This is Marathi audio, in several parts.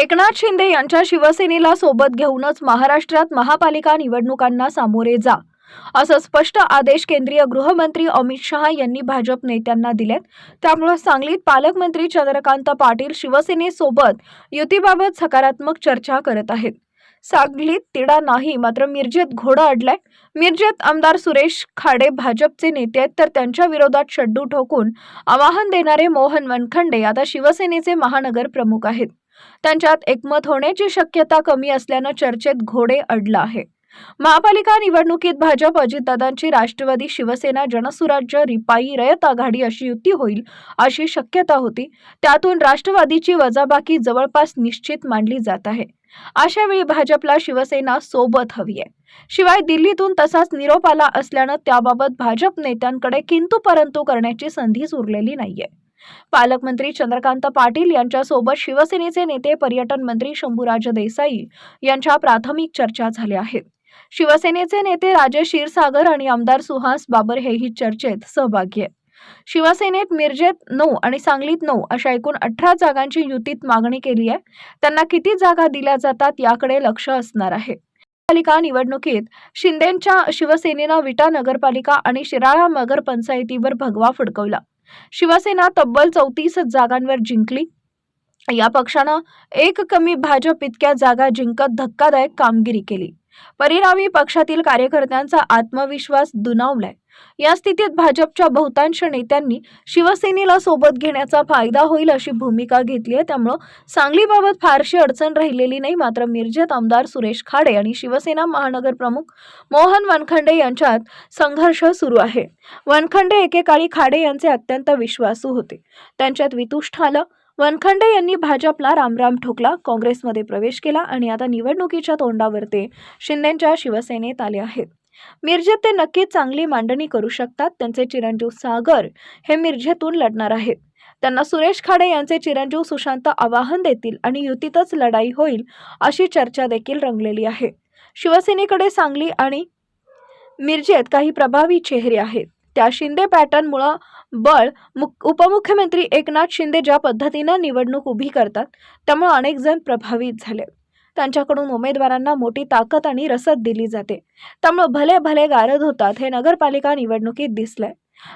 एकनाथ शिंदे यांच्या शिवसेनेला सोबत घेऊनच महाराष्ट्रात महापालिका निवडणुकांना सामोरे जा, असं स्पष्ट आदेश केंद्रीय गृहमंत्री अमित शहा यांनी भाजप नेत्यांना दिलेत। त्यामुळे सांगलीत पालकमंत्री चंद्रकांत पाटील शिवसेनेसोबत युतीबाबत सकारात्मक चर्चा करत आहेत। सांगलीत तिढा नाही, मात्र मिरजेत घोडा अडलाय। मिरजेत आमदार सुरेश खाडे भाजपचे नेते आहेत, तर त्यांच्या विरोधात शड्डू ठोकून आवाहन देणारे मोहन वनखंडे आता शिवसेनेचे महानगर प्रमुख आहेत। त्यांच्यात एकमत होण्याची शक्यता कमी असल्यानं चर्चेत घोडे अडला आहे। महापालिका निवडणुकीत भाजप अजितदादांची राष्ट्रवादी शिवसेना जनसुराज्य रिपाई रयत आघाडी अशी युती होईल अशी शक्यता होती। त्यातून राष्ट्रवादीची वजाबाकी जवळपास निश्चित मानली जात आहे। अशा वेळी भाजपला शिवसेना सोबत हवी आहे। शिवाय दिल्लीतून तसाच निरोप आला असल्यानं त्याबाबत भाजप नेत्यांकडे किंतु परंतु करण्याची संधीच उरलेली नाहीये। पालकमंत्री चंद्रकांत पाटील यांच्यासोबत शिवसेनेचे नेते पर्यटन मंत्री शंभूराज देसाई यांच्या प्राथमिक चर्चा झाल्या आहेत। शिवसेनेचे नेते राजेश क्षीरसागर आणि आमदार सुहास बाबर हेही चर्चेत सहभागी आहेत। शिवसेनेत मिरजेत 9 आणि सांगलीत 9 अशा एकूण 18 जागांची युतीत मागणी केली आहे। त्यांना किती जागा दिल्या जातात याकडे लक्ष असणार आहे। पालिका निवडणुकीत शिंदेंच्या शिवसेनेनं विटा नगरपालिका आणि शिराळा नगरपंचायतीवर भगवा फडकवला। शिवसेना तब्बल 34 जागांवर जिंकली। या पक्षानं एक कमी भाजप इतक्या जागा जिंकत धक्कादायक कामगिरी केली। परिणामी पक्षातील कार्यकर्त्यांचा आत्मविश्वास दुणावलाय। या स्थितीत भाजपच्या बहुतांश नेत्यांनी शिवसेनेला सोबत घेण्याचा फायदा होईल अशी भूमिका घेतली आहे। त्यामुळे सांगलीबाबत फारशी अडचण राहिलेली नाही। मात्र मिरजेत आमदार सुरेश खाडे आणि शिवसेना महानगर प्रमुख मोहन वनखंडे यांच्यात संघर्ष सुरू आहे। वनखंडे एकेकाळी खाडे यांचे अत्यंत विश्वासू होते, त्यांच्यात वितुष्ट आलं। वनखंडे यांनी भाजपला रामराम ठोकला, काँग्रेसमध्ये प्रवेश केला आणि आता निवडणुकीच्या तोंडावर ते शिंदेंच्या शिवसेनेत आले आहेत। मिरजेत ते नक्कीच चांगली मांडणी करू शकतात। त्यांचे चिरंजीव सागर हे मिरजेतून लढणार आहेत। त्यांना सुरेश खाडे यांचे चिरंजीव सुशांत आवाहन देतील आणि युतीतच लढाई होईल अशी चर्चा देखील रंगलेली आहे। शिवसेनेकडे सांगली आणि मिरजेत काही प्रभावी चेहरे आहेत। त्या शिंदे पॅटर्नमुळे बळ उपमुख्यमंत्री एकनाथ शिंदे ज्या पद्धतीने निवडणूक उभी करतात त्यामुळे अनेक जण प्रभावित झाले। त्यांच्याकडून उमेदवारांना मोठी ताकद आणि रसद दिली जाते, त्यामुळे भले भले गारद होतात हे नगरपालिका निवडणुकीत दिसलंय।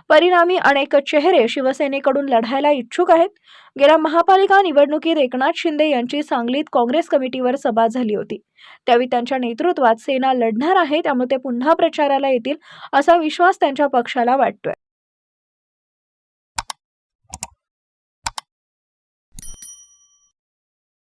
परिणामी अनेक चेहरे शिवसेनेकडून लढायला इच्छुक आहेत। गेल्या महापालिका निवडणुकीत एकनाथ शिंदे यांची सांगलीत काँग्रेस कमिटीवर सभा झाली होती, त्यावेळी त्यांच्या नेतृत्वात सेना लढणार आहे, त्यामुळे ते पुन्हा प्रचाराला येतील असा विश्वास त्यांच्या पक्षाला वाटतोय।